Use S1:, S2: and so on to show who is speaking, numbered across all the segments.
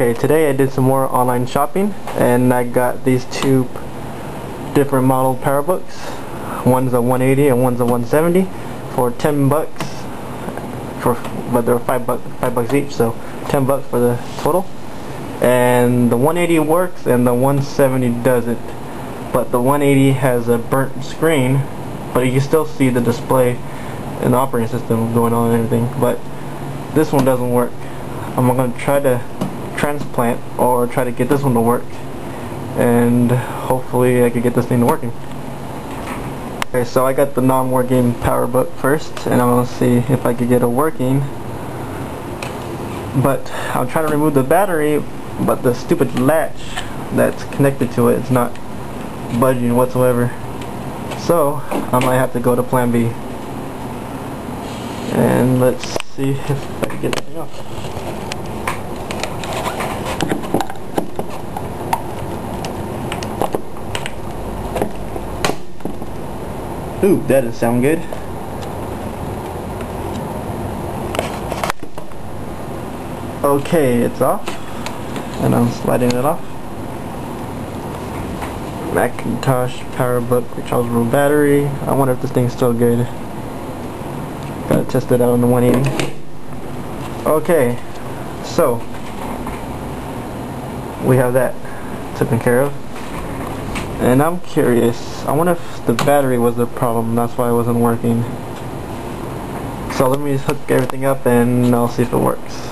S1: Okay, today I did some more online shopping and I got these two different model Powerbooks. One's a 180 and one's a 170 for 10 bucks. But they're $5 bucks each, so 10 bucks for the total. And the 180 works and the 170 doesn't. But the 180 has a burnt screen, but you can still see the display and the operating system going on and everything. But this one doesn't work. I'm going to try to transplant or try to get this one to work, and hopefully I can get this thing working. Okay, so I got the non-working Powerbook first, and I'm going to see if I can get it working. But I'm trying to remove the battery, but the stupid latch that's connected to it is not budging whatsoever. So I might have to go to plan B. And let's see if I can get anything off. Ooh, that doesn't sound good. Okay, it's off, and I'm sliding it off. Macintosh Powerbook rechargeable battery. I wonder if this thing's still good. Gotta test it out on the 180. Okay, so we have that taken care of. And I'm curious, I wonder if the battery was the problem, that's why it wasn't working. So let me hook everything up and I'll see if it works.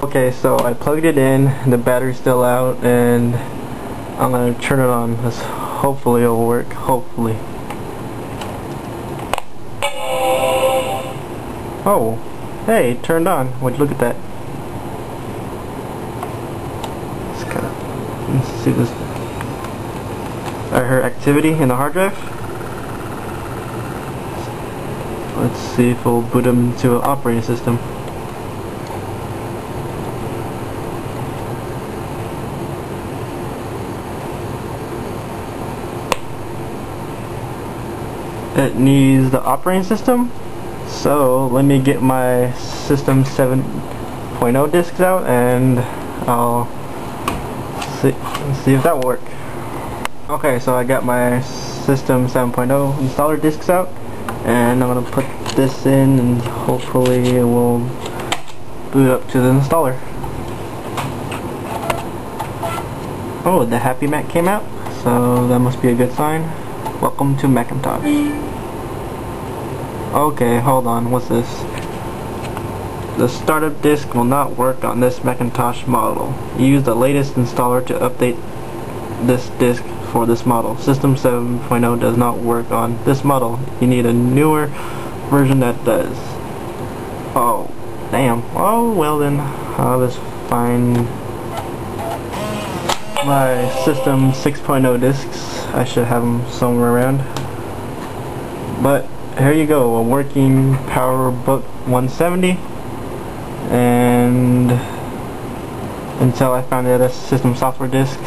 S1: Okay, so I plugged it in, the battery's still out, and I'm going to turn it on. Hopefully it'll work, hopefully. Oh, hey, it turned on. Would you look at that? Let's see this. I heard activity in the hard drive. Let's see if we'll boot them into an operating system. It needs the operating system, so let me get my System 7.0 discs out and I'll see if that will work. Okay, so I got my System 7.0 installer discs out, and I'm gonna put this in and hopefully it will boot up to the installer. Oh, the Happy Mac came out, so that must be a good sign. Welcome to Macintosh. Okay, hold on, what's this? The startup disk will not work on this Macintosh model. Use the latest installer to update this disk for this model. System 7.0 does not work on this model. You need a newer version that does. Oh, damn. Oh, well then, I'll just find my System 6.0 discs. I should have them somewhere around. But here you go, a working Powerbook 170. And until I find the other system software disk,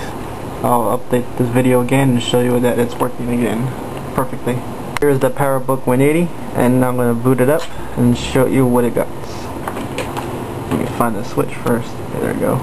S1: I'll update this video again and show you that it's working again perfectly. Here's the Powerbook 180, and I'm going to boot it up and show you what it got. Let me find the switch first. There we go.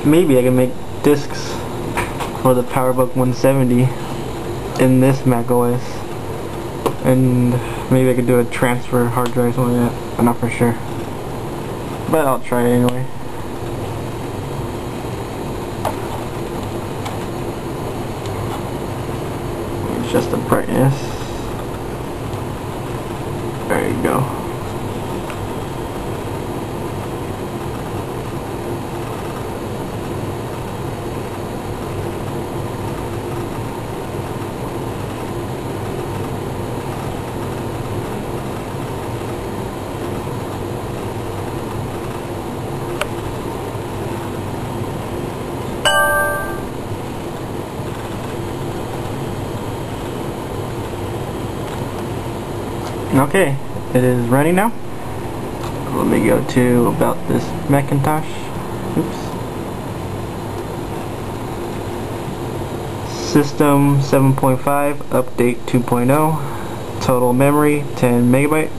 S1: Maybe I can make discs for the Powerbook 170 in this Mac OS, and maybe I could do a transfer hard drive or something like that. I'm not for sure, but I'll try it anyway. Adjust the brightness. There you go. Okay, it is running now. Let me go to about this Macintosh. Oops. System 7.5, update 2.0, total memory 10 megabytes.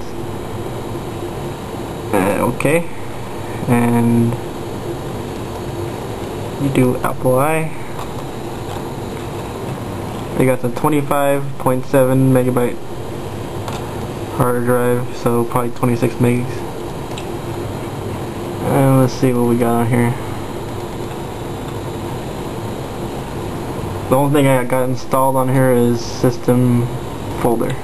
S1: Okay, and you do Apple I. They got the 25.7 megabyte hard drive, so probably 26 megs. And let's see what we got on here. The only thing I got installed on here is system folder.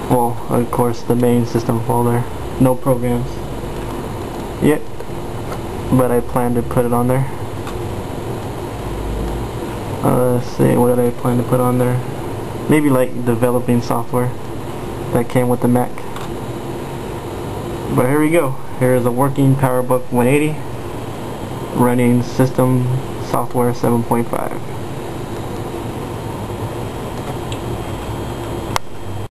S1: Well, of course, the main system folder. No programs yet, but I plan to put it on there. Let's see, what did I plan to put on there? Maybe like developing software that came with the Mac. But here we go. Here is a working Powerbook 180 running system software 7.5.